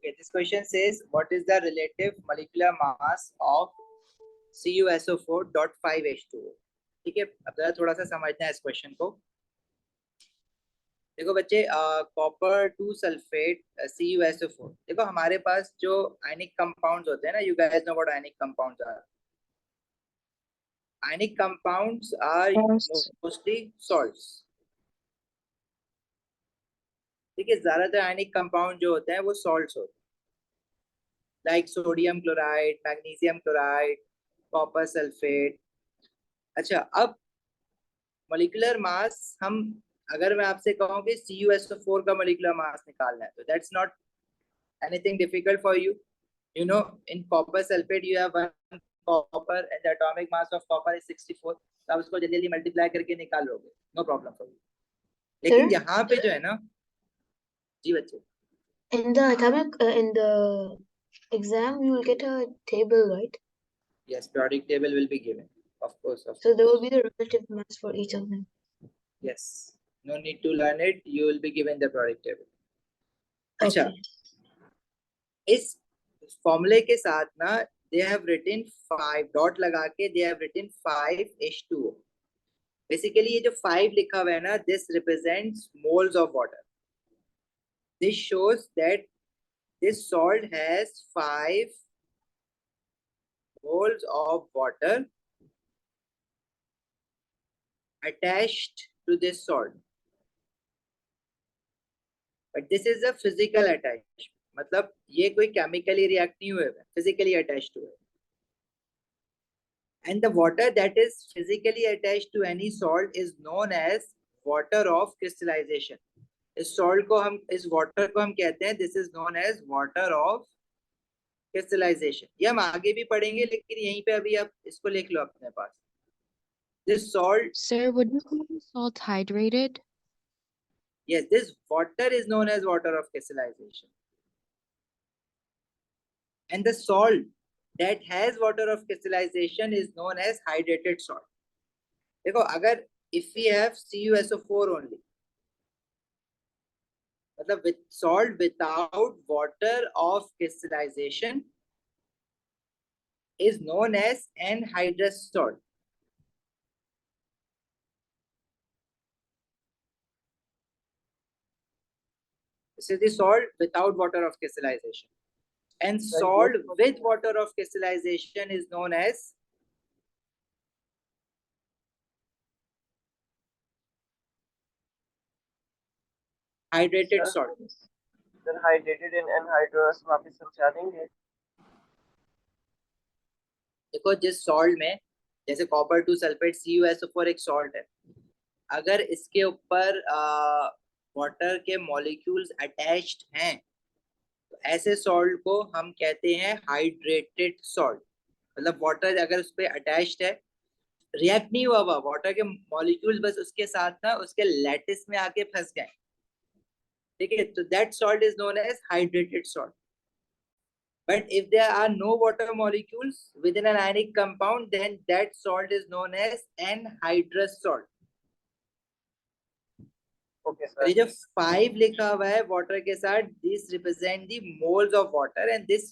Okay, this question says what is the relative molecular mass of CuSO4.5H2O। ठीक है, अब जरा थोड़ा सा समझना है इस क्वेश्चन को। देखो बच्चे, कॉपर 2 सल्फेट CuSO4, देखो हमारे पास जो आयनिक कंपाउंड्स होते हैं ना, you guys know what ionic compounds are. Ionic compounds are mostly salts. ठीक है, ज्यादातर आयनिक कंपाउंड जो होते हैं वो सॉल्ट्स होते हैं, like sodium chloride, magnesium chloride, copper sulphate. अच्छा, अब मोलिकुलर मास, हम अगर मैं आपसे कहूं कि CuSO4 का मोलिकुलर मास निकालना है, तो that's not anything difficult for you. You know, in copper sulfate you have one copper and the atomic mass of copper is 64, तो आप उसको जल्दी जल्दी मल्टीप्लाई करके निकाल लोगे, नो प्रॉब्लम फॉर यू। लेकिन यहाँ पे जो है ना, जी बच्चे, in the atomic in the exam you will get a table, right? yes, periodic table will be given, of course, of So there course. will be the relative mass for each of them. Yes, no need to learn it, you will be given the periodic table. अच्छा, इस फॉर्मूले के साथ ना they have written 5 dot लगा के, they have written 5H2O। Basically ये जो 5 लिखा हुआ है ना, this represents moles of water। This shows that this salt has 5 moles of water attached to this salt, but this is a physical attachment, मतलब ये कोई केमिकली रिएक्ट नहीं हुए, फिजिकली अटैच्ड हुए। And the water that is physically attached to any salt is known as water of crystallization। इस salt को हम, इस वाटर को हम कहते हैं, this is known as water of crystallization. ये हम आगे भी पढ़ेंगे, लेकिन यहीं पे अभी आप इसको लिख लो अपने पास। This salt, Sir, would you call the salt hydrated? yes, this water is known as water of crystallization, and the salt that has water of crystallization is known as hydrated salt। देखो, अगर if we have CuSO4 only, मतलब with salt without water of crystallization is known as anhydrous salt। This is the salt without water of crystallization, and salt with water of crystallization is known as hydrated salt। Then hydrated and anhydrous वापस समझा देंगे। देखो, जिस salt में, जैसे copper 2 sulphate CuSO4 एक salt है, अगर इसके ऊपर वाटर के मॉलिक्यूल्स अटैच्ड हैं, तो ऐसे सॉल्ट को हम कहते हैं हाइड्रेटेड सॉल्ट। मतलब वाटर अगर उस पर अटैच्ड है, रिएक्ट नहीं हुआ वाटर के मॉलिक्यूल्स बस उसके साथ ना उसके लैटिस में आके फंस गए, ठीक है, तो that salt is known as hydrated salt. But if there are no water molecules within an ionic compound, then that salt is known as anhydrous salt। Okay, sir. ये जो 5 लिखा हुआ है वाटर के साथ, this represent the moles of water, and this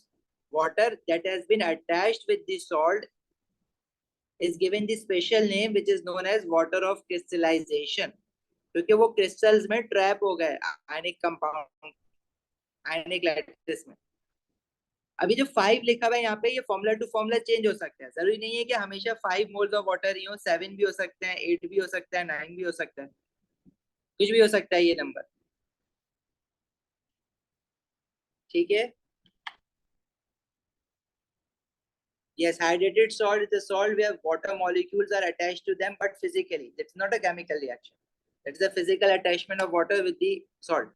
water that has been attached with the salt is given the special name which is known as water of crystallization, क्योंकि वो crystals में ट्रैप हो गए ionic compound, आयनिक lattice में। अभी जो 5 लिखा हुआ है यहाँ पे, ये फॉर्मूला टू फॉर्मूला चेंज हो सकता है, जरूरी नहीं है कि हमेशा 5 मोल्स ऑफ वाटर ही हो, 7 भी हो सकते हैं, 8 भी हो सकता है, 9 भी हो सकता है, कुछ भी हो सकता है ये नंबर, ठीक है। Yes, hydrated salt is a salt where water molecules are attached to them, but physically. That's not a chemical reaction. That's a physical attachment of water with the salt।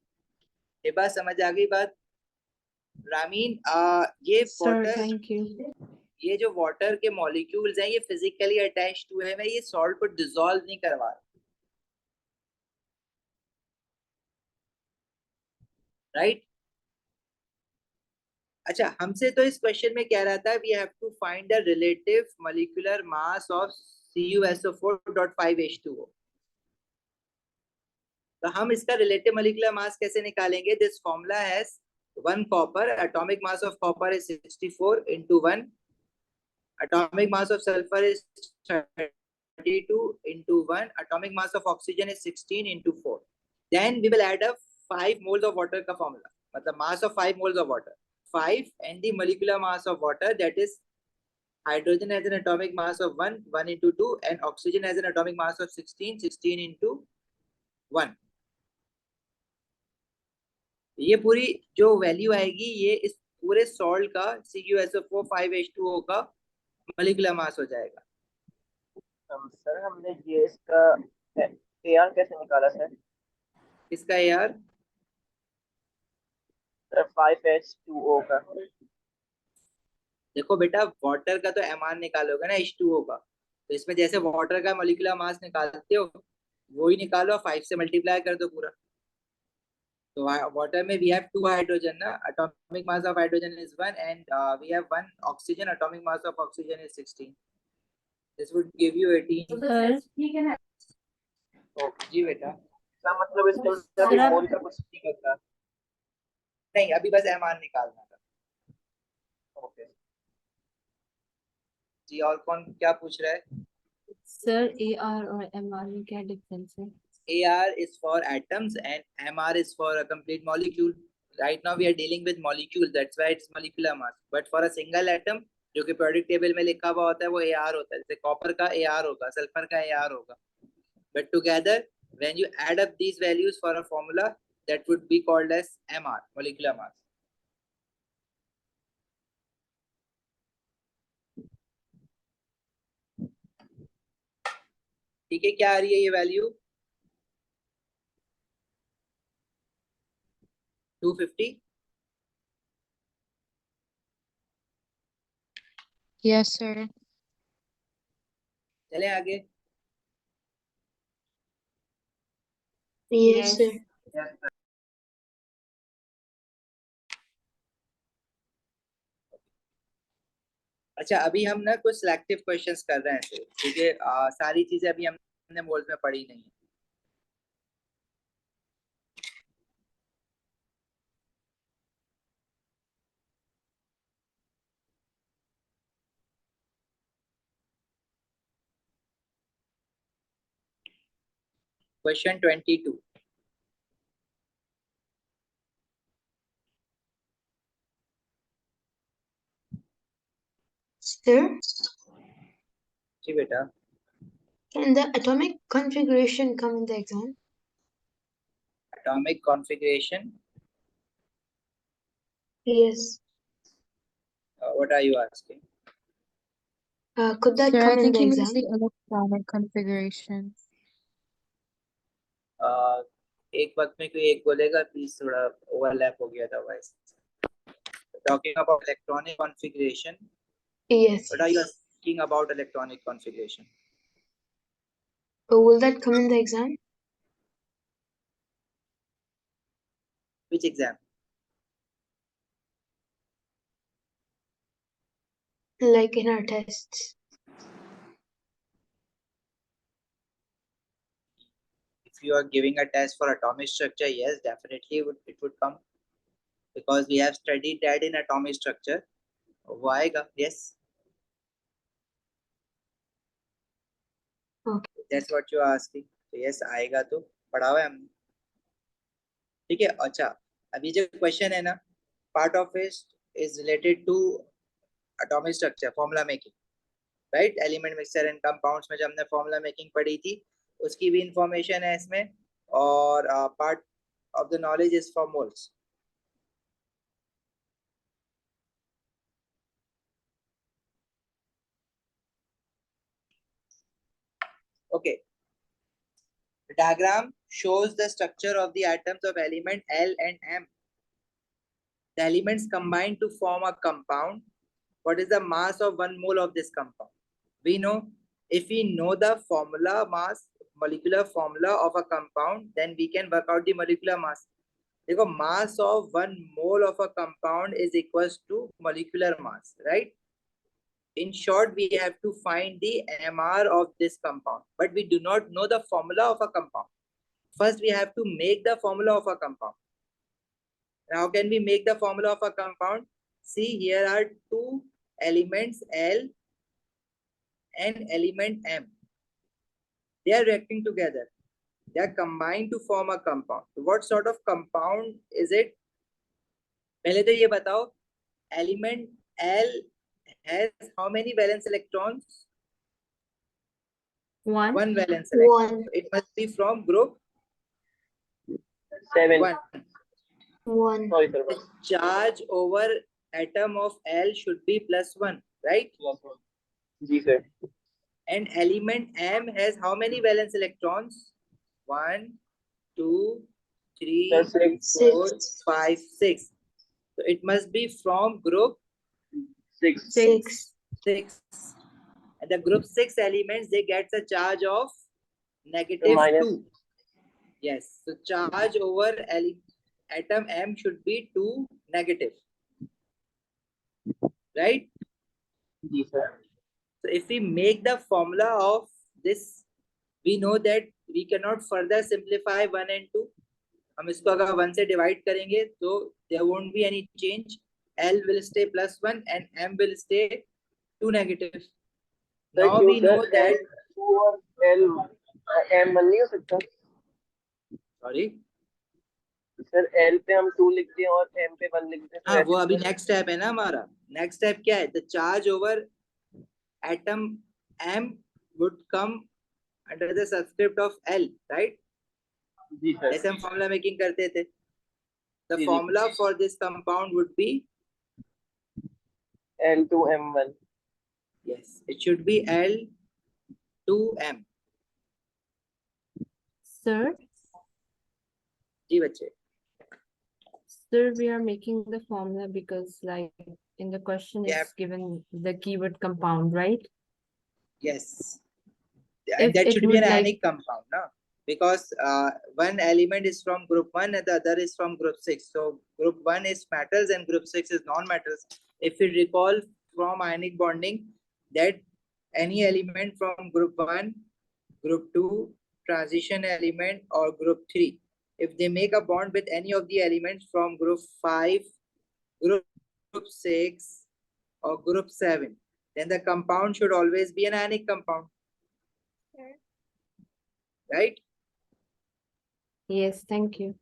ये बात समझ आ गई बात रामीन? ये वाटर, ये जो वाटर के molecules हैं, ये फिजिकली अटैच्ड हुए हैं, ये सॉल्ट को डिसॉल्व नहीं करवा रहे, राइट? अच्छा, हमसे तो इस क्वेश्चन में कह रहा था we have to find the relative molecular mass of CuSO4.5H2O। तो हम इसका रिलेटिव मॉलिक्यूलर मास कैसे निकालेंगे? This formula has 1 copper, atomic mass of copper is 64 into 1. Atomic mass of sulfur is 32 into 1. Atomic mass of oxygen is 16 into 4. Then we will add up 5 moles of water ka formula. Matlab mass of 5 moles of water. 5 and the molecular mass of water, that is hydrogen has an atomic mass of 1, 1 into 2, and oxygen has an atomic mass of 16, 16 into 1. ये पूरी जो value आएगी ये इस पूरे salt का CuSO4 5H2O का molecular mass हो जाएगा. सर हमने ये इसका AR कैसे निकाला सर? इसका AR सर 5H2O का. देखो बेटा, वाटर का तो MR निकालोगे ना H2O का, तो इसमें जैसे वाटर का मोलिकुलर मास निकालते हो वो ही निकालो, 5 से मल्टीप्लाई कर दो पूरा. तो वाटर में we have 2 hydrogen ना, atomic mass of hydrogen is 1 and we have 1 oxygen, atomic mass of oxygen is 16. This would give you 18. जी बेटा. इसका मतलब इसके अंदर भी मोल का कुछ नहीं करता. नहीं, अभी बस MR निकालना था. ओके जी, और कौन क्या पूछ रहा है? सर AR और MR में क्या डिफरेंस है? AR is for atoms and MR is for a complete molecule. Right now we are dealing with molecules, that's why it's molecular mass. But for a single atom, जो कि periodic table में लिखा हुआ होता है, वो AR होता है. जैसे कॉपर का AR होगा, सल्फर का AR होगा. But together, when you add up these values for a formula, that would be called as MR, molecular mass. ठीक है, क्या आ रही है ये वैल्यू? 250. Yes, sir. चले आगे. Yes, sir. अच्छा, अभी हम ना कुछ सिलेक्टिव क्वेश्चंस कर रहे हैं, क्योंकि सारी चीजें अभी हमने मोल्स में पढ़ी नहीं है. क्वेश्चन 22. Sir, जी बेटा. can the atomic configuration come in the exam? Atomic configuration. Yes. What are you asking? Could that Sir, I come in think the he means exam? the electronic configuration. एक वक्त में कोई एक बोलेगा, please थोड़ा overlap हो गया था voice. Talking about electronic configuration. Yes. What are you asking about electronic configuration? Will that come in the exam? Which exam? Like in our tests. If you are giving a test for atomic structure, yes, definitely it would come, because we have studied that in atomic structure. वो आएगा, yes. Okay. That's what you are asking. तो yes, आएगा, तो पढ़ा हुआ है हमने. ठीक है. अच्छा, अभी जो क्वेश्चन है ना, part of it is related to atomic structure, formula making, right? Element mixture and compounds में जब हमने formula making पढ़ी थी, उसकी भी इंफॉर्मेशन है इसमें, और part of the knowledge is for moles. Okay. The diagram shows the structure of the atoms of element L and M. The elements combine to form a compound. What is the mass of 1 mole of this compound? We know, if we know the formula mass, molecular formula of a compound, then we can work out the molecular mass. देखो, mass of 1 mole of a compound is equals to molecular mass, right? In short, we have to find the MR of this compound, but we do not know the formula of a compound. First, we have to make the formula of a compound, How can we make the formula of a compound? See, here are two elements L and element M. They are reacting together. They are combined to form a compound. So what sort of compound is it? पहले तो ये बताओ, element L has how many valence electrons? One. One valence electron. One. So it must be from group 7. 1. One. Sorry, sir. The charge over atom of L should be +1, right? Ji sir. And element M has how many valence electrons? 1, 2, 3, Sir, 4, Six. 5, 6. So it must be from group 6. Six. 6. And the group 6 elements, they get a charge of Minus. -2. Yes. So charge over atom M should be 2 negative. Right? Ji sir. So if we make the formula of this, we know that we cannot further simplify 1 and 2. हम इसको अगर 1 से divide करेंगे तो there won't be any change. L will stay +1 and M will stay 2 negative. Sir, Now क्यों we know sir? that. L2 और L M 1 नहीं हो सकता? Sorry. सर L पे हम 2 लिखते हैं और M पे 1 लिखते हैं. हाँ, वो अभी next step है ना हमारा. Next step क्या है? The charge over atom M would come under the subscript of L, right? Ji sir. ऐसे हम formula making करते थे. The ji, ji. formula for this compound would be, L2 M1. yes, it should be L2M. Sir, जी बच्चे. sir, we are making the formula because like in the question Yeah. it's given the keyword compound, right? Yes. And If that it should be would an like- ionic compound, no? Because one element is from group 1 and the other is from group 6. So group 1 is metals and group 6 is non-metals. If you recall from ionic bonding that any element from group 1, group 2, transition element or group 3, if they make a bond with any of the elements from group 5, group 6 or group 7, then the compound should always be an ionic compound. Right? Yes, thank you.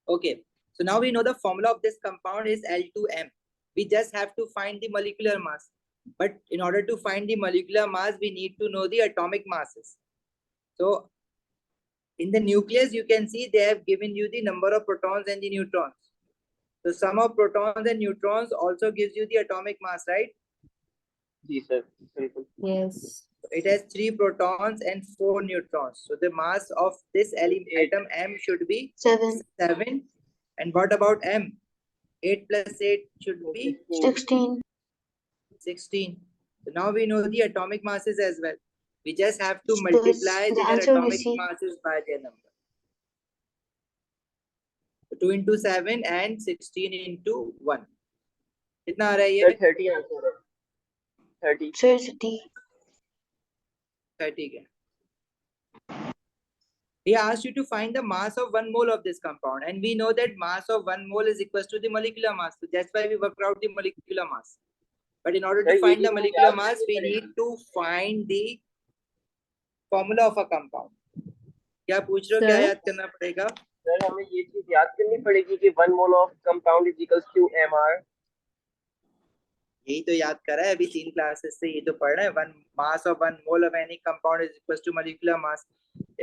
Okay. So now we know the formula of this compound is L2M. We just have to find the molecular mass. But in order to find the molecular mass, we need to know the atomic masses. So in the nucleus, you can see they have given you the number of protons and the neutrons. The sum of protons and neutrons also gives you the atomic mass, right? Ji sir. बिल्कुल. Yes. It has 3 protons and 4 neutrons. So the mass of this atom M should be Seven. 7. And what about M? 8 plus 8 should be 16. 16. So now we know the atomic masses as well. We just have to So multiply the their answer we atomic see- masses by their number. So 2 into 7 and 16 into 1. कितना आ रहा है Sir, ये? 30 answer है. 30. So it's D. 30 के. He asked you to find the mass of 1 mole of this compound, and we know that mass of 1 mole is equal to the molecular mass. So that's why we worked out the molecular mass. But in order Sir, to find ये the भी molecular याद mass, we करनी need to find the formula of a compound. क्या पूछ रहे हो? क्या Sir? याद करना पड़ेगा? Sir, हमें ये चीज याद करनी पड़ेगी कि 1 mole of compound is equals to MR. यही तो याद करा है अभी 3 क्लासेस से, ये तो पढ़ रहे हैं. 1 mass of 1 mole of any compound is equal to molecular mass.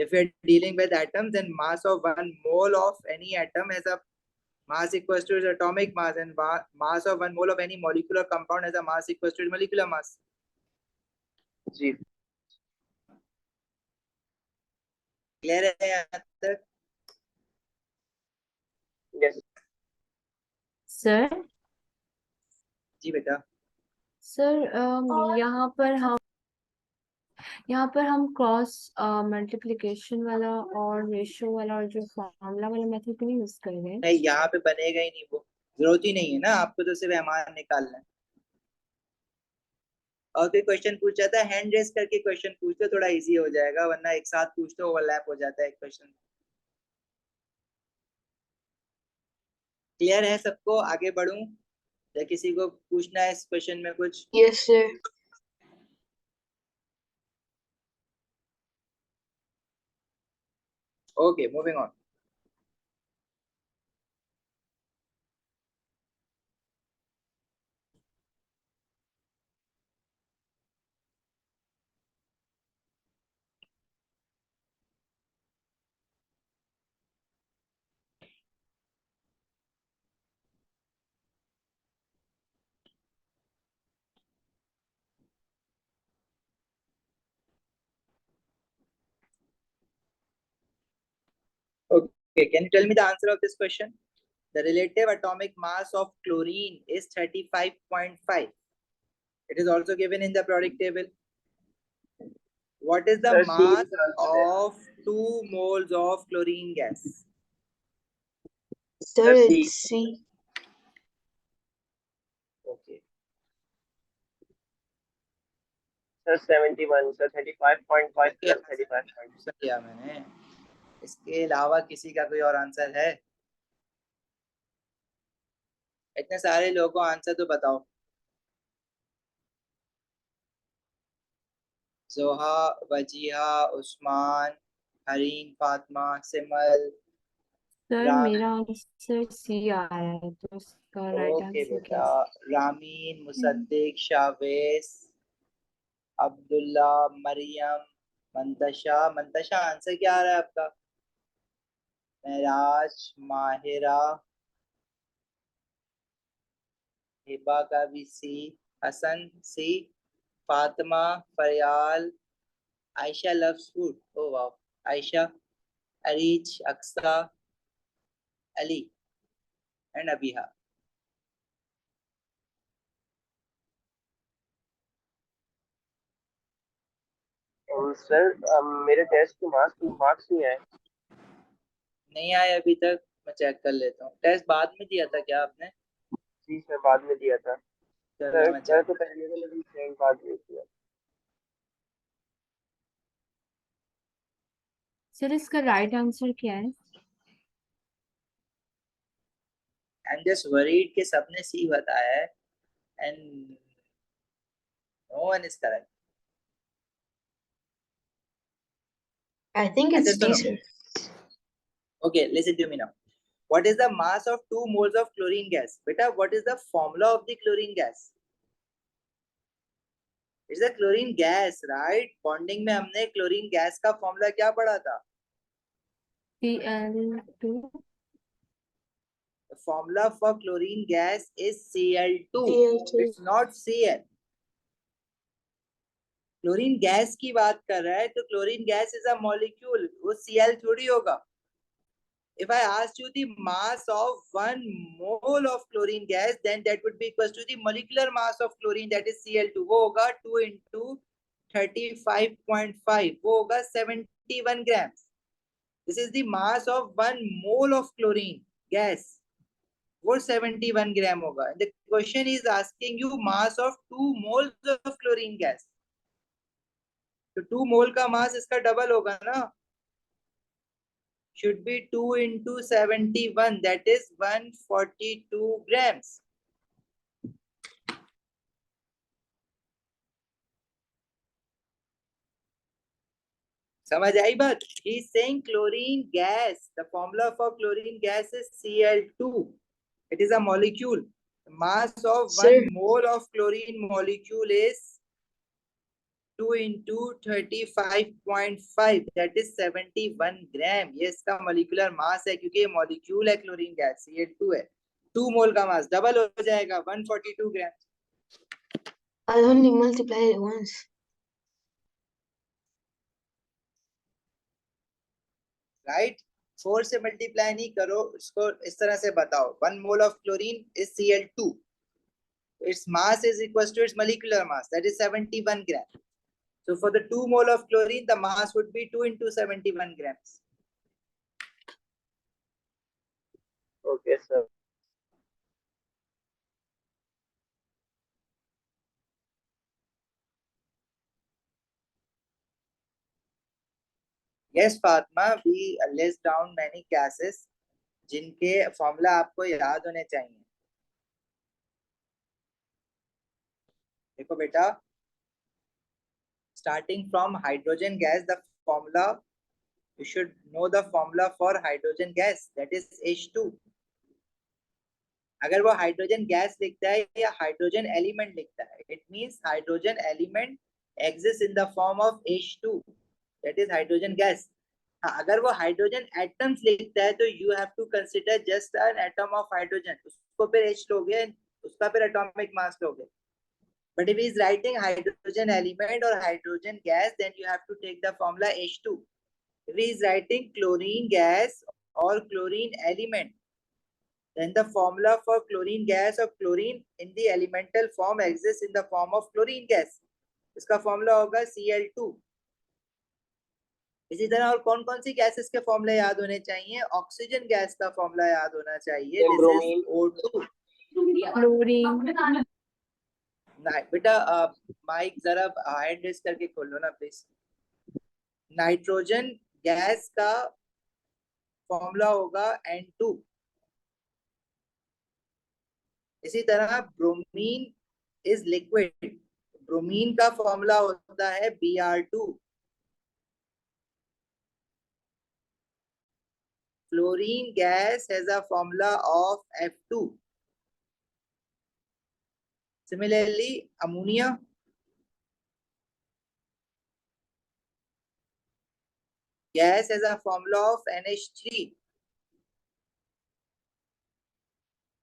If we're dealing with atoms, then mass of 1 mole of any atom has a mass equals to its atomic mass, and mass of 1 mole of any molecular compound has a mass equals to its molecular mass. Ji. Clear है यहाँ तक? Yes. Sir, जी बेटा. sir, यहाँ पर हम cross multiplication वाला और ratio वाला और जो फॉर्मूला वाला मेथड भी नहीं यूज कर रहे हैं. नहीं, यहाँ पे बनेगा ही नहीं, वो जरूरत ही नहीं है ना, आपको तो सिर्फ एमआर निकालना है. और कोई क्वेश्चन पूछा था, हैंड रेस करके क्वेश्चन पूछते थोड़ा इजी हो जाएगा, वरना एक साथ पूछते ओवरलैप हो जाता है क्वेश्चन. क्लियर है सबको? आगे बढ़ूं या किसी को पूछना है इस क्वेश्चन में कुछ? Yes, sir. Okay, moving on. Okay, can you tell me the answer of this question? The relative atomic mass of chlorine is 35.5. It is also given in the periodic table. What is the sir C mass का answer है. of 2 moles of chlorine gas? Sir, Sir, C. it's C. Okay. Sir 71. Sir 35.5 Okay, plus 35. Answer दिया मैंने. इसके अलावा किसी का कोई और आंसर है? इतने सारे लोगों को आंसर तो बताओ. जोहा, वजीहा, उस्मान, हरीन, फातिमा, सिमल, सर राम. मेरा आंसर सी आ रहा है, तो इसका राइट ओके आंसर क्या बेटा. है? रामीन, मुसद्दिक, शावेस, अब्दुल्ला, मरियम, मंतशा. मंतशा आंसर क्या आ रहा है आपका? महराज, माहिरा, हिबा का भी C, Hasan C, Fatima, Fariyal, Ayesha loves food. Oh wow. Ayesha, Areej, Aqsa, Ali and Abiha. Sir मेरे टेस्ट के मार्क्स नहीं आए. नहीं आए अभी तक? मैं चेक कर लेता हूँ. टेस्ट बाद में दिया था क्या आपने? जी सर बाद में दिया था. चलो सर मैं सर चेक. तो पहले का लेकिन सेम बाद में किया. सर इसका राइट आंसर क्या है? आई एम जस्ट वरीड कि सबने सी बताया है and no one is correct. I think अच्छा it's D, सुनो. sir. Okay, listen to me now. What is the mass of 2 moles of chlorine gas? Beta, what is the formula of the chlorine gas? It's the chlorine gas, right? Bonding में हमने chlorine gas का formula क्या पढ़ा था? Cl2. The formula for chlorine gas is Cl2. Cl2. It's not Cl. Chlorine gas की बात कर रहा है तो chlorine gas is a molecule, वो Cl थोड़ी होगा. If I asked you the mass of 1 mole of chlorine gas, then that would be equal to the molecular mass of chlorine, that is Cl2. वो होगा 2 into 35.5, वो होगा 71 grams. This is the mass of 1 mole of chlorine gas. वो 71 gram होगा. The question is asking you mass of 2 moles of chlorine gas. तो 2 मोल का मास इसका double होगा ना. Should be 2 into 71, that is 142 grams. समझ आई बात? He is saying chlorine gas, the formula for chlorine gas is Cl2. It is a molecule. The mass of Sir, 1 mole of chlorine molecule is 2 into 35.5, that is 71 gram. ये इसका molecular mass है क्योंकि ये molecule है chlorine gas, Cl2 है. 2 मोल का mass double हो जाएगा 142 ग्राम. I'll only multiply it once. Right. 4 से मल्टीप्लाई नहीं करो इसको, इस तरह से बताओ. 1 mole of chlorine is Cl2. Its mass is equal to its molecular mass, that is 71 grams. So for the 2 mole of chlorine, the mass would be 2 into 71 grams. Okay sir. Yes, Fatma, we list down many gases. जिनके formula आपको याद होने चाहिए। देखो बेटा, starting from hydrogen gas, the formula, you should know the formula for hydrogen gas, that is H2. अगर वो hydrogen gas लिखता है या हाइड्रोजन एलिमेंट लिखता है, it means hydrogen element exist in the form of H2, that is hydrogen gas. हाँ, अगर वो हाइड्रोजन एटम्स लिखता है तो you have to consider just an atom of hydrogen, उसको फिर H लोगे, उसका फिर एटॉमिक मास लोगे। But if he is writing hydrogen element or hydrogen gas, then you have to take the formula H2. If he is writing chlorine gas or chlorine element, then the formula for chlorine gas or chlorine in the elemental form exists in the form of chlorine gas. इसका formula होगा Cl2। इसी तरह और कौन कौन सी gases के फॉर्मूले याद होने चाहिए? ऑक्सीजन गैस का फॉर्मूला याद होना चाहिए, दिस इज O2। क्लोरीन। नहीं बेटा, माइक जरा हैंड रेस करके खोल लो ना प्लीज। नाइट्रोजन गैस का फॉर्मूला होगा N2। इसी तरह ब्रोमीन इज लिक्विड, ब्रोमीन का फॉर्मूला होता है Br2। Fluorine gas has a formula of F2। Similarly ammonia gas has a formula of NH3।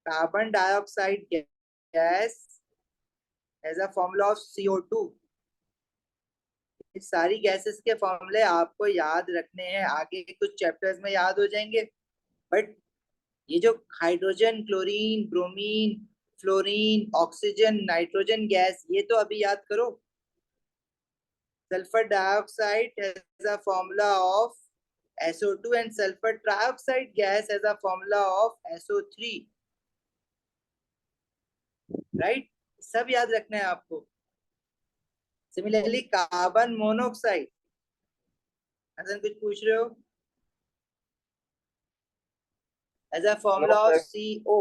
carbon dioxide gas has a formula of CO2। इस सारी gases के फॉर्मूले आपको याद रखने हैं, आगे कुछ चैप्टर्स में याद हो जाएंगे। बट ये जो hydrogen, chlorine, bromine, fluorine, oxygen, nitrogen gas, ये तो अभी याद करो। Sulphur dioxide has a formula of SO2 and sulfur trioxide gas has a formula of SO3, right? सब याद रखना है आपको। सिमिलरली कार्बन मोनोऑक्साइड, हसन कुछ पूछ रहे हो? As a formula of CO।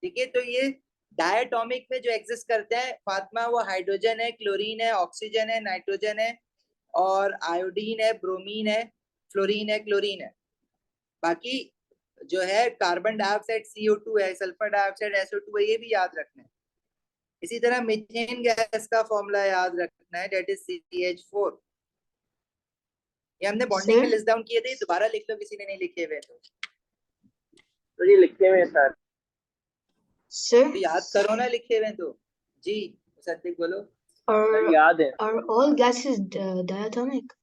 ठीक है, तो ये डायटोमिक में जो एग्जिस्ट करते हैं फातिमा, वो हाइड्रोजन है, क्लोरीन है, ऑक्सीजन है, नाइट्रोजन है, और आयोडीन है, ब्रोमीन है, फ्लोरीन है, क्लोरीन है। बाकी जो है कार्बन डाइऑक्साइड CO2 है, सल्फर डाइऑक्साइड SO2 है, ये भी याद रखना है। इसी तरह मीथेन गैस का फॉर्मूला याद रखना है, डेट इज CH4। ये हमने बॉन्डिंग में लिस्ट डाउन किए थे, दोबारा लिख लो किसी ने नहीं लिखे हुए तो ये लिखे हुए सर। Sir, तो याद करो ना लिखे हुए तो। जी सत्विक बोलो। सर are याद है। are all gases diatomic?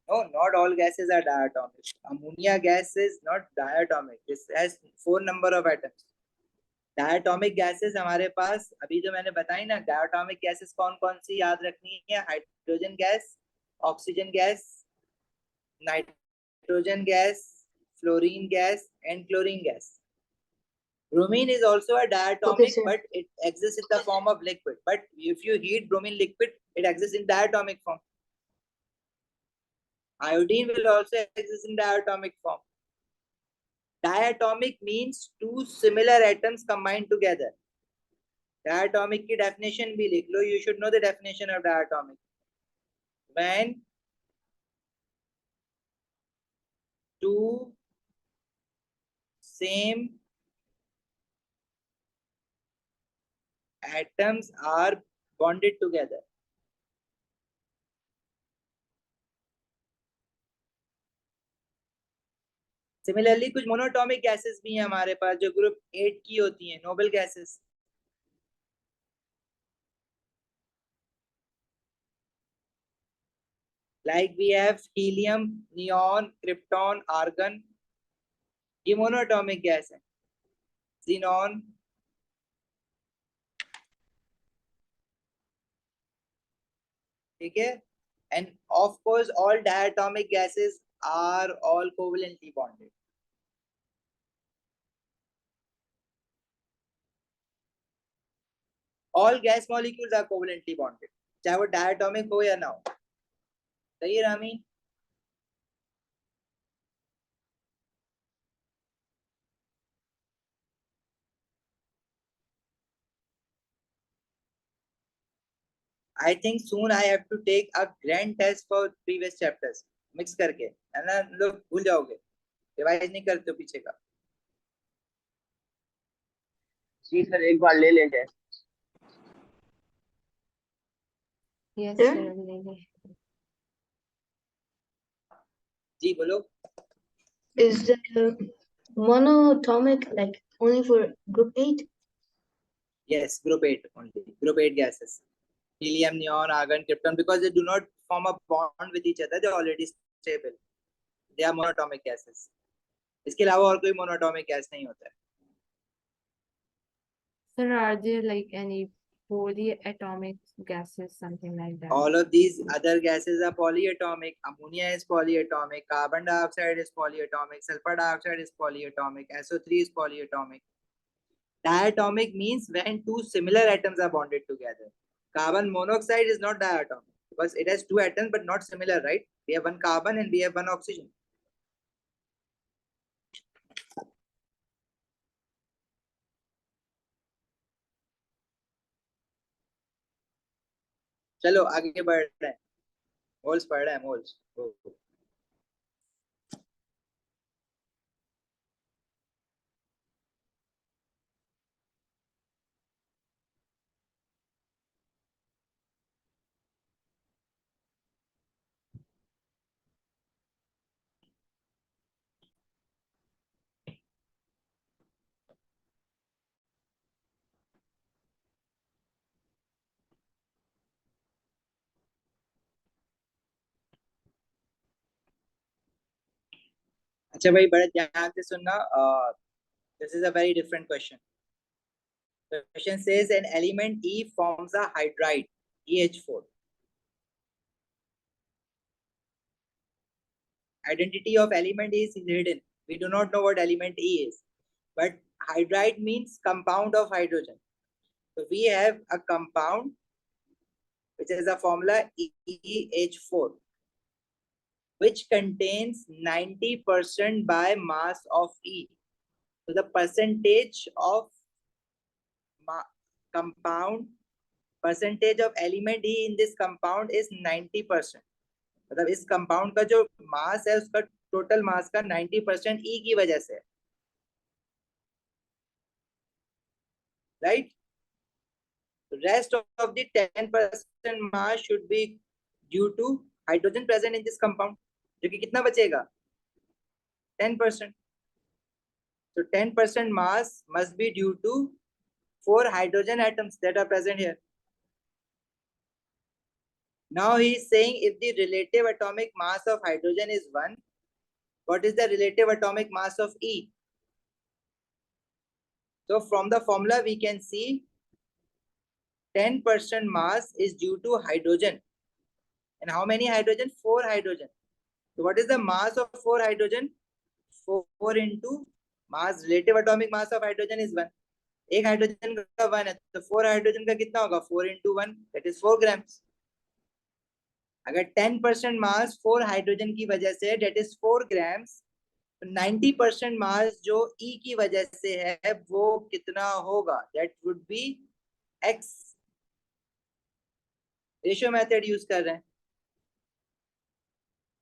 No, not all gases are diatomic. Ammonia gas is not diatomic. This has 4 number of atoms. Diatomic gases हमारे पास अभी जो मैंने बताई ना, डायटोमिक गैसेस कौन कौन सी याद रखनी है? Hydrogen gas, oxygen gas, nitrogen gas, fluorine gas and chlorine gas. Bromine is also a diatomic, sir. but it exists in the form of liquid. But if you heat bromine liquid, it exists in diatomic form. Iodine will also exist in diatomic form. Diatomic means two similar atoms combined together. Diatomic की definition भी लिख लो. You should know the definition of diatomic. When two same atoms are bonded together. Similarly कुछ monoatomic gases भी हैं हमारे पास जो group 8 की होती हैं, noble gases. Like we have helium, neon, krypton, argon, ये मोनोटॉमिक गैस है। ज़ीनॉन, ठीक है। And of course all diatomic gases are all covalently bonded. All gas molecules are covalently bonded, चाहे वो डायटोमिक हो या ना हो। सही है Rami? I think soon I have to take a grand test for previous chapters mix करके, है ना, लोग भूल जाओगे, रिवाइज नहीं करते हो पीछे का. जी सर, एक बार ले लेंगे. Yes, Sir? sir, ले. जी बोलो. Is the monatomic like only for group 8? Yes, group 8 only. Group 8 gases. Helium, neon, argon, krypton, because they do not form a bond with each other, they are already stable. They are monatomic gases. इसके अलावा और कोई monatomic gas नहीं होता है. Sir, are there like any polyatomic gases, something like that? All of these other gases are polyatomic. Ammonia is polyatomic. Carbon dioxide is polyatomic. Sulfur dioxide is polyatomic. SO3 is polyatomic. Diatomic means when two similar atoms are bonded together. Carbon monoxide is not diatomic because it has two atoms but not similar, right? We have one carbon and we have one oxygen. चलो आगे बढ़ रहे हैं. Moles पढ़ रहे हैं, moles. अच्छा भाई, बड़े ध्यान से सुनना. This is a very different question. The question says an element E forms a hydride EH4. Identity of element is hidden. We do not know what element E is. But hydride means compound of hydrogen. So we have a compound which has a formula EH4, which contains 90% by mass of E. So the percentage of compound, percentage of element E in this compound is 90%. मतलब इस compound का जो मास है उसका total mass का 90% E की वजह से, right. Rest of the 10% mass should be due to hydrogen present in this compound, जो कि कितना बचेगा 10%. So 10% mass must be due to 4 hydrogen atoms that are present here. Now he is saying if the relative atomic mass of hydrogen is 1, what is the relative atomic mass of E? So from the formula we can see 10% mass is due to hydrogen. And how many hydrogen? 4 hydrogen. So what is the mass of 4 hydrogen? 4 into mass, relative atomic mass of hydrogen is 1. एक hydrogen का 1 है तो 4 hydrogen का कितना होगा? 4 into 1, that is 4 grams. अगर 10% मास 4 hydrogen की वजह से, that is 4 grams, तो 90% मास जो E की वजह से है वो कितना होगा? That would be X. Ratio method use कर रहे हैं.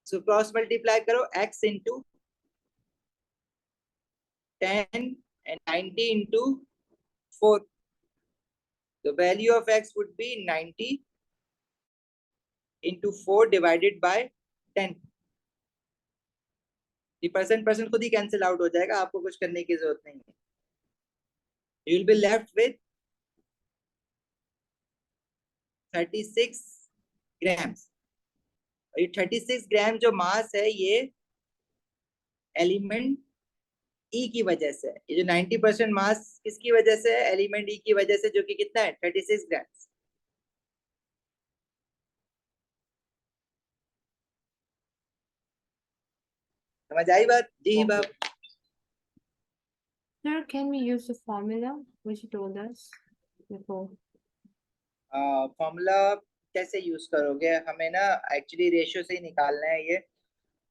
So क्रॉस मल्टीप्लाई करो, X into 10 and 90 into 4. The value of X would be 90 into 4 divided by 10. ये परसेंट खुद ही कैंसिल आउट हो जाएगा, आपको कुछ करने की जरूरत नहीं है. You will be left with 36 grams. और ये 36 ग्राम जो मास है ये एलिमेंट E की वजह से. ये जो 90% मास किसकी वजह से है? एलिमेंट E की वजह से, जो कि कितना है? 36 ग्राम. समझ आई बात? जी बाब. Sir, can we use the formula which you told us before? Formula कैसे यूज करोगे? हमें ना एक्चुअली रेशियो से ही निकालना है ये.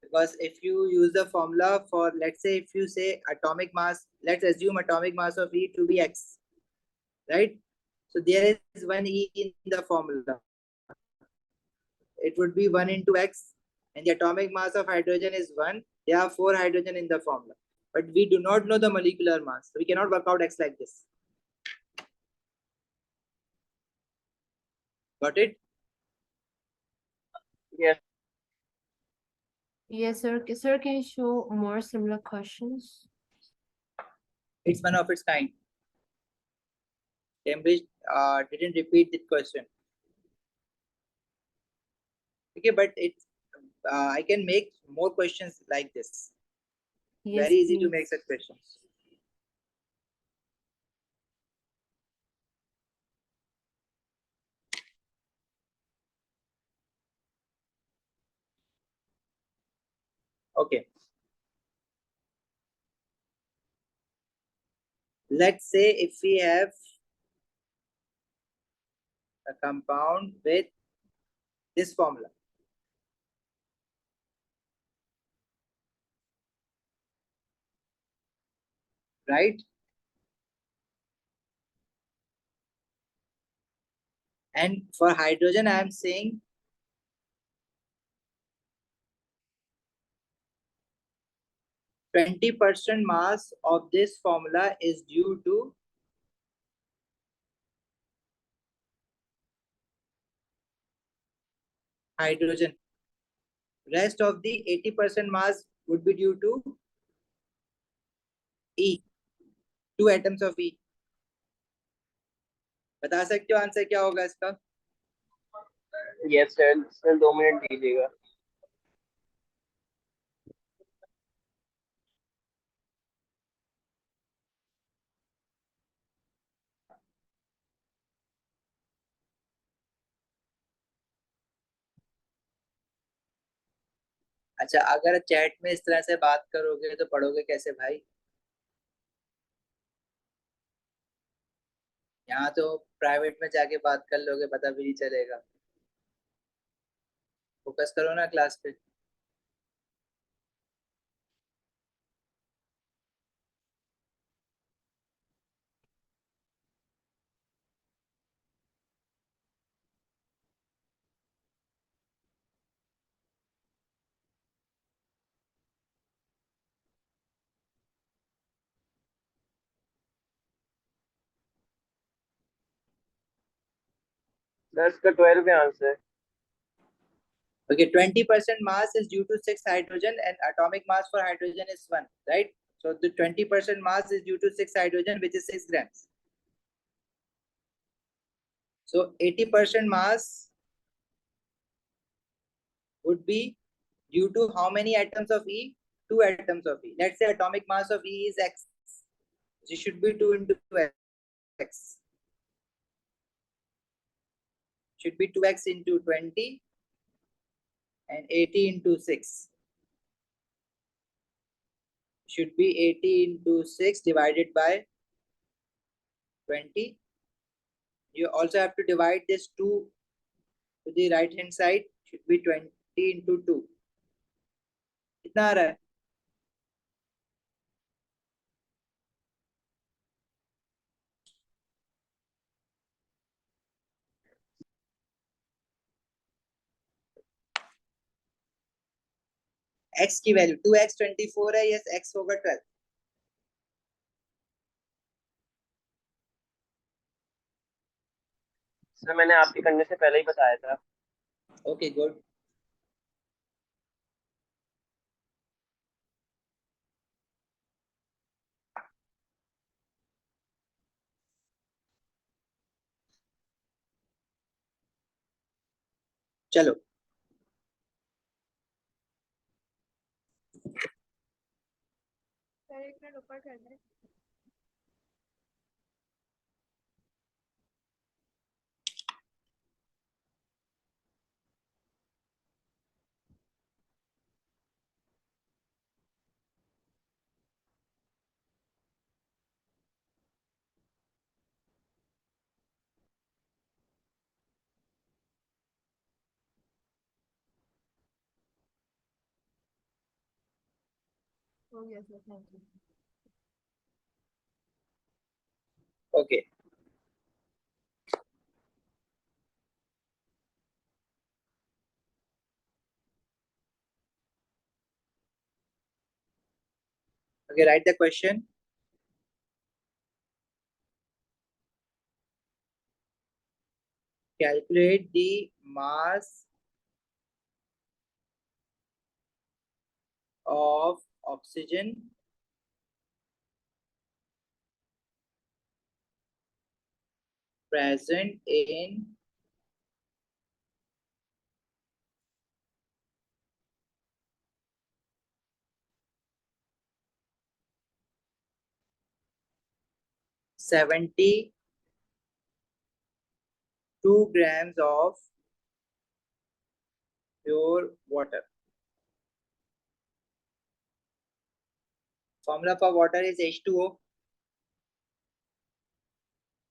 Because if you use the formula for, let's say, if you say atomic mass, let's assume atomic mass of E to be X, right? So there is one E in the formula. it would be 1 into x, and the atomic mass of hydrogen is 1. There are 4 hydrogen in the formula, but we do not know the molecular mass, so we cannot work out x like this. Got it? Yes. Yes, sir. Sir, can you show more similar questions? It's one of its kind. Cambridge didn't repeat the question. Okay, but it's I can make more questions like this. Yes, Very easy to please. make such questions. Okay. Let's say if we have a compound with this formula. Right? And for hydrogen, I am saying 20% mass of this formula is due to hydrogen. Rest of the 80% mass would be due to E, 2 atoms of E. बता सकते हो answer क्या होगा इसका? Yes sir, sir 2 minute दीजिएगा. अच्छा, अगर chat में इस तरह से बात करोगे तो पढ़ोगे कैसे भाई? यहाँ तो प्राइवेट में जाके बात कर लोगे, पता भी नहीं चलेगा. फोकस करो ना क्लास पे. सर इसका 12 है answer. Okay, 20% mass is due to 6 hydrogen and atomic mass for hydrogen is 1, right? So the 20% mass is due to 6 hydrogen, which is 6 grams. So 80% mass would be due to how many atoms of E? 2 atoms of E. Let's say atomic mass of E is X. It should be 2 into X. Should be 2x into 20 and 80 into 6. Should be 80 into 6 divided by 20. You also have to divide this 2 to the right hand side. Should be 20 into 2. कितना आ रहा है? x की value 2x 24 है, yes x होगा 12. Sir मैंने आपके करने से पहले ही बताया था. Okay good. चलो सर, एक मिनट ऊपर कर दें. हो गया sir, thank you. Okay. Okay, write the question. Calculate the mass of oxygen present in 72 grams of pure water. Formula for water is H2O.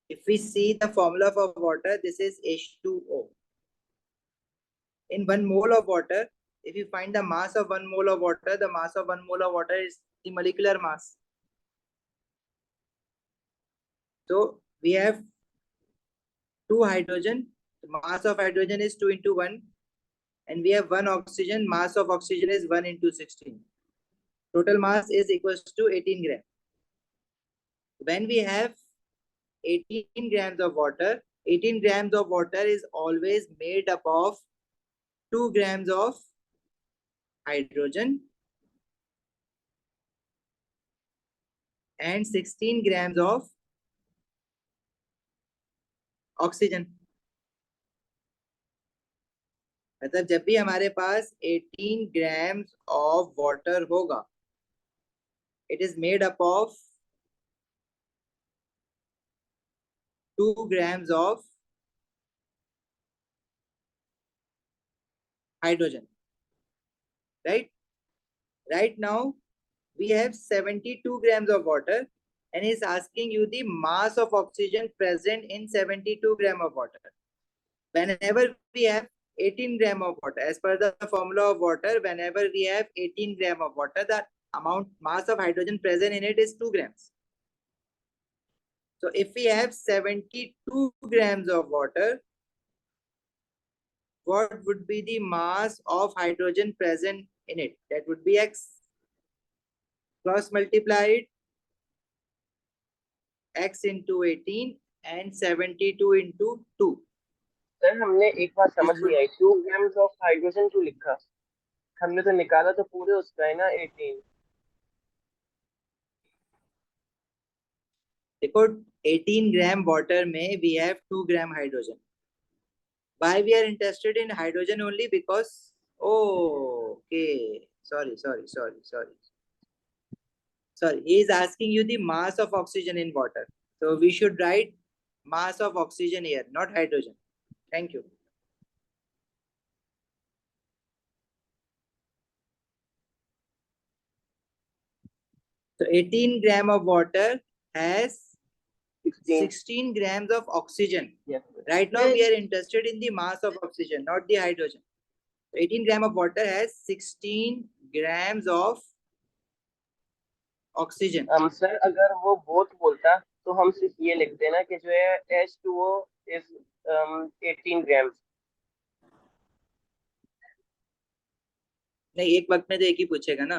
If we see the formula for water, this is H2O. In 1 mole of water, if you find the mass of 1 mole of water, the mass of 1 mole of water is the molecular mass. So we have 2 hydrogen, the mass of hydrogen is 2 into 1, and we have 1 oxygen, mass of oxygen is 1 into 16. Total mass is equals to 18 grams. When we have 18 grams of water, 18 grams of water is always made up of 2 grams of hydrogen and 16 grams of oxygen. मतलब जब भी हमारे पास 18 grams of water होगा, it is made up of 2 grams of hydrogen, right? Right now we have 72 grams of water, and is asking you the mass of oxygen present in 72 gram of water. Whenever we have 18 gram of water, as per the formula of water, whenever we have 18 gram of water, the amount mass of hydrogen present in it is 2 grams. So if we have 72 grams of water, what would be the mass of hydrogen present in it? That would be X. Cross multiplied X into 18 and 72 into 2. Sir हमने एक बात समझ नहीं आई, 2 grams of hydrogen क्यों लिखा? हमने तो निकाला तो पूरे उसका है ना 18. देखो 18 gram water में we have 2 gram hydrogen. Why we are interested in hydrogen only? Because okay, sorry, he is asking you the mass of oxygen in water, so we should write mass of oxygen here, not hydrogen. Thank you. So 18 gram of water has 16 grams of oxygen. Yes. Right now we are interested in the mass of oxygen, not the hydrogen. 18 gram of water has 16 grams of oxygen. Sir अगर वो both बोलता तो हम सिर्फ ये लिखते ना कि जो है H2O is 18 grams. नहीं, एक वक्त में तो एक ही पूछेगा ना.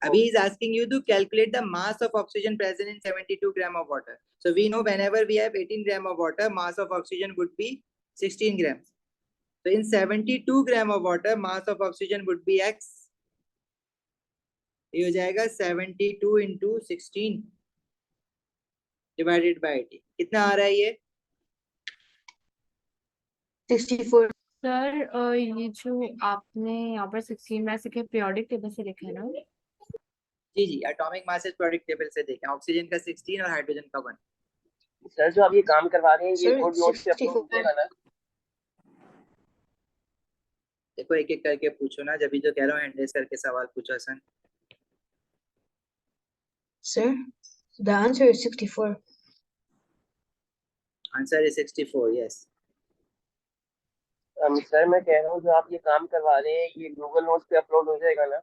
Abhi is asking you to calculate the mass of oxygen present in 72 gram of water. So we know whenever we have 18 gram of water, mass of oxygen would be 16 grams. So in 72 gram of water, mass of oxygen would be X. ये हो जाएगा 72 into 16 divided by 80. कितना आ रहा है ये? 64. Sir ये जो आपने यहाँ पर 16 में से पीरियोडिक टेबल से लिखा है ना? जी जी, एटॉमिक मास पीरियोडिक टेबल से देखें. ऑक्सीजन का 16 और हाइड्रोजन का 1. सर जो आप ये काम करवा रहे हैं ये Sir, गुड नोट से अपलोड 64. हो जाएगा ना? देखो एक एक करके पूछो ना, जब भी तो कह रहा हूँ हैंड रेज करके सवाल पूछो. Hasan, Sir, the answer is 64. Answer is 64. Yes. Sir मैं कह रहा हूँ जो आप ये काम करवा रहे हैं ये गूगल नोट्स पे अपलोड हो जाएगा ना?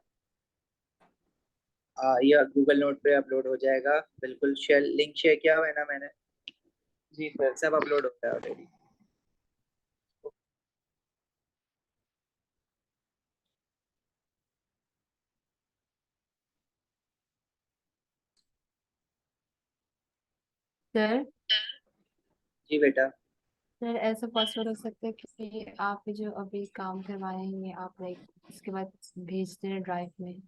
यह गूगल नोट पे अपलोड हो जाएगा. बिल्कुल शेयर, लिंक शेयर किया हुआ है ना मैंने. जी सर. सब अपलोड होता है ऑलरेडी. सर जी बेटा। सर ऐसा पॉसिबल हो सकता है कि आप ये जो अभी काम करवाए हैं ये आप लाइक इसके बाद भेज दें ड्राइव में।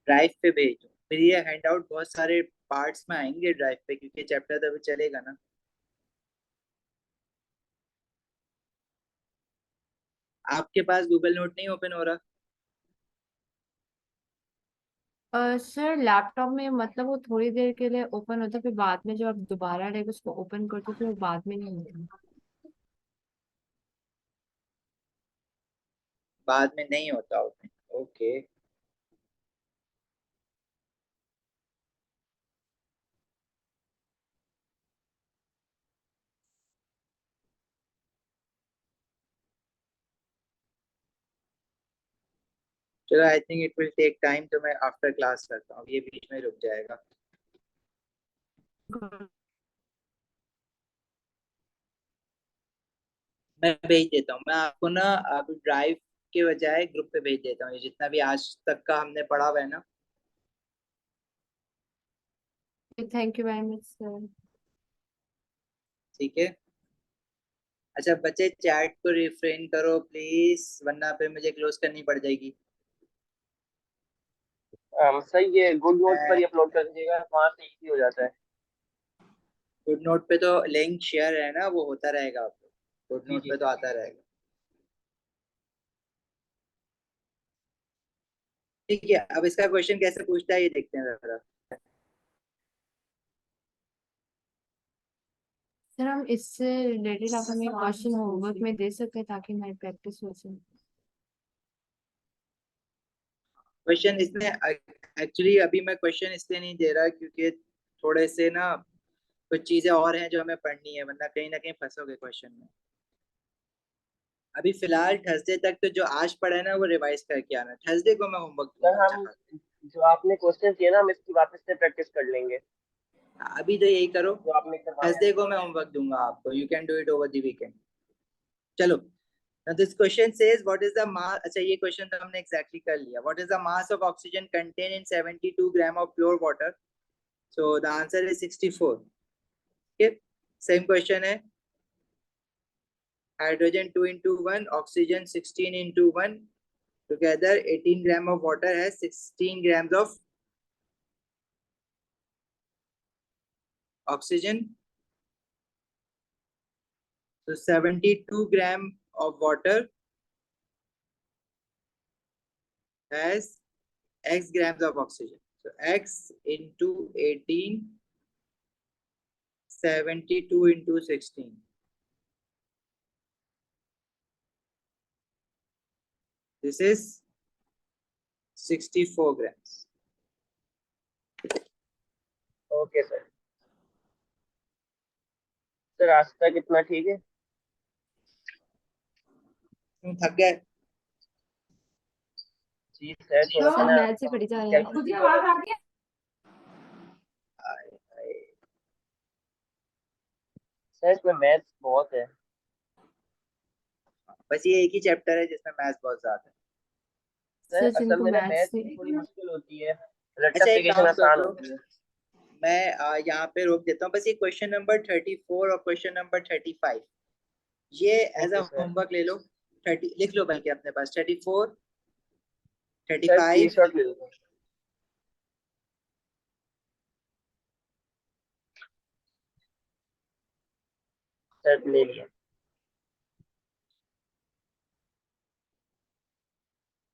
ड्राइव पे भेजो, फिर ये हैंडआउट बहुत सारे पार्ट्स में आएंगे ड्राइव पे, क्योंकि चैप्टर तो अभी चलेगा ना। आपके पास गूगल नोट नहीं ओपन हो रहा? सर लैपटॉप में मतलब वो थोड़ी देर के लिए ओपन होता है फिर बाद में जब आप दोबारा लाइक उसको ओपन करते हो फिर वो बाद में नहीं होता। बाद में नहीं होता ओपन? ओके। चलो, I think it will take time, तो मैं आफ्टर क्लास करता हूँ, ये बीच में रुक जाएगा। मैं भेज देता हूँ, मैं आपको ना अब ड्राइव के बजाय ग्रुप पे भेज देता हूँ, ये जितना भी आज तक का हमने पढ़ा हुआ है ना। Thank you very much sir. ठीक है। अच्छा बच्चे, चैट को रिफ्रेन करो प्लीज, वरना पे मुझे क्लोज करनी पड़ जाएगी। सही है, गुड नोट्स पर मैं ही अपलोड कर दीजिएगा, वहां से इजी हो जाता है। गुड नोट पे तो लिंक शेयर है ना, वो होता रहेगा आपको, गुड जी नोट जी पे तो सर। आता रहेगा। ठीक है, अब इसका क्वेश्चन कैसे पूछता है ये देखते हैं जरा। सर हम इससे रिलेटेड आप हमें क्वेश्चन होमवर्क में दे सकते हैं ताकि हमारी प्रैक्टिस हो जाए। क्वेश्चन इसमें एक्चुअली अभी मैं क्वेश्चन इसलिए नहीं दे रहा क्योंकि थोड़े से ना कुछ चीजें और हैं जो हमें पढ़नी है, वरना कहीं ना कहीं फंसोगे क्वेश्चन में। अभी फिलहाल थर्सडे तक तो जो आज पढ़ा है ना वो रिवाइज करके आना, थर्सडे को मैं होमवर्क सर दूंगा हम चाह। जो आपने क्वेश्चन किए ना, हम इसकी वापस से प्रैक्टिस कर लेंगे, अभी तो यही करो, जो आपने करवाया है। थर्सडे को मैं होमवर्क दूंगा आपको, you can do it over the weekend. चलो, now this question says what is the mass, अच्छा ये क्वेश्चन तो हमने एग्जैक्टली कर लिया, what is the mass of oxygen contained in 72 gram of pure water, so the answer is 64। okay, same question है, hydrogen 2 into 1, oxygen 16 into 1, together 18 gram of water has 16 grams of oxygen, so 72 gram of water has x grams of oxygen, so x into 18, 72 into 16, this is 64 grams। Okay sir. Sir आज तक इतना ठीक है। तुम थक गए? जी sir, थोड़ा सा सर ना मैथ से पढ़ी जा रही है। calculation- आए, आए। सर इसमें मैथ्स बहुत है। बस ये एक ही चैप्टर है जिसमें मैथ्स बहुत ज्यादा है। सर सर असल जिनको में ना मैथ्स मैथ्स थोड़ी मुश्किल होती है, अच्छा एक रेक्टिफिकेशन काम आसान करो, होती है। मैं यहाँ पे रोक देता हूँ, बस ये क्वेश्चन नंबर 34 और क्वेश्चन नंबर 35 ये as a okay sir. Homework ले लो। 30 लिख लो बल्कि अपने पास, 34, सर 35। स्क्रीनशॉट ले लो। सर ले लिया।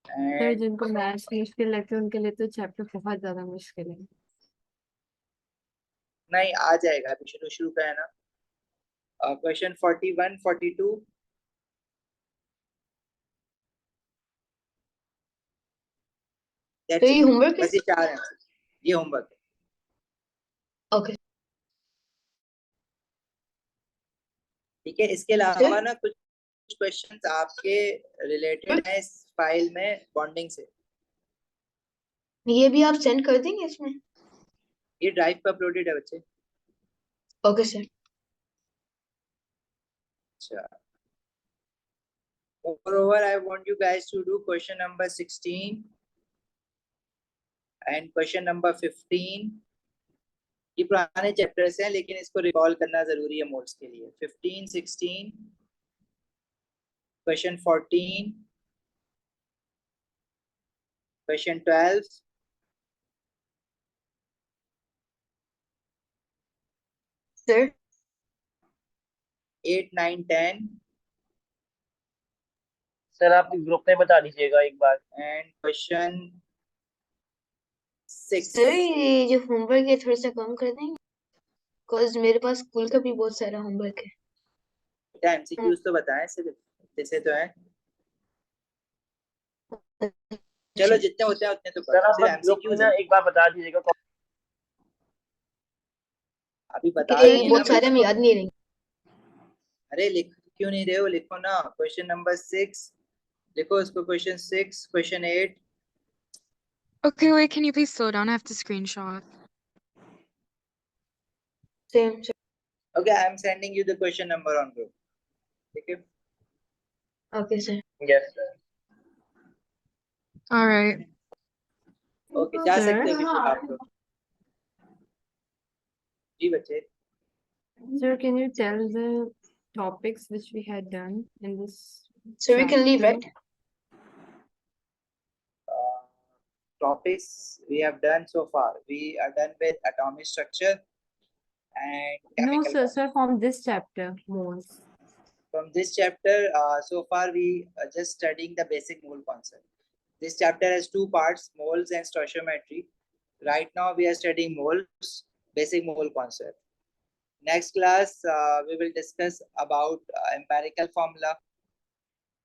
सर एंड जिनको मैथ्स मुश्किल लगते हैं उनके लिए तो चैप्टर बहुत ज्यादा मुश्किल है। नहीं आ जाएगा, अभी शुरू शुरू का है ना। क्वेश्चन 41, 42, तो दैट्स ये इट, होमवर्क है? बस ये चार हैं, ये होमवर्क है। ओके ठीक है, इसके अलावा सर, ना कुछ क्वेश्चंस आपके रिलेटेड है इस फाइल में बॉन्डिंग से, ये भी आप सेंड कर देंगे इसमें? ये ड्राइव पे अपलोडेड है बच्चे। Okay sir. अच्छा, moreover I want you guys to do question number 16 and question number 15 ये पुराने चैप्टर्स हैं लेकिन इसको रिकॉल करना जरूरी है मोल्स के लिए। 15, 16, क्वेश्चन 14, क्वेश्चन 12, Sir, 8, 9, 10 सर आप ग्रुप में बता दीजिएगा एक बार। And question 6। sir ये जो होमवर्क है थोड़ा सा कम कर देंगे, बिकॉज मेरे पास स्कूल का भी बहुत सारा होमवर्क है। बेटा एमसीक्यूज तो बताएं सिर्फ, जैसे तो है। चलो जितने होते हैं उतने तो सर करो, आप सिर्फ बस ग्रुप में एमसीक्यूज ना है। एक बार बता दीजिएगा। अभी बता Okay, रहे हैं ना बहुत सारे हम बच्चों। याद नहीं रहेंगे। अरे लिख क्यों नहीं रहे हो, लिखो ना। क्वेश्चन नंबर 6 लिखो उसको, question 6, question 8। Okay, wait, can you please slow down? I have to screenshot. Same, sir. Okay, I am sending you the question number on group. ठीक है, Okay, sir. Yes sir. All right. Okay जा Sir? सकते हो फिर आप लोग। जी बच्चे। Sir, can you tell the topics which we had done in this So we can leave, chapter? right? Topics we have done so far, we are done with atomic structure and No, chemical sir, bond. sir, from this chapter, moles. From this chapter, so far we are just studying the basic mole concept. This chapter has two parts, moles and stoichiometry. Right now we are studying moles, basic mole concept. Next class we will discuss about empirical formula.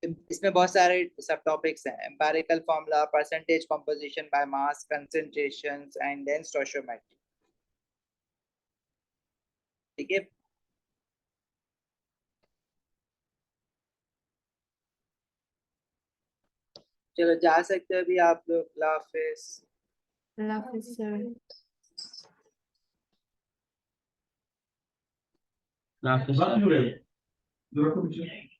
इसमें बहुत सारे सब topics हैं, empirical formula, percentage composition by mass, concentrations and then stoichiometry. ठीक है, चलो जा सकते हो अभी आप लोग। अल्लाह हाफिज। Allah Hafiz, sir. Bana göre. Dur bakalım.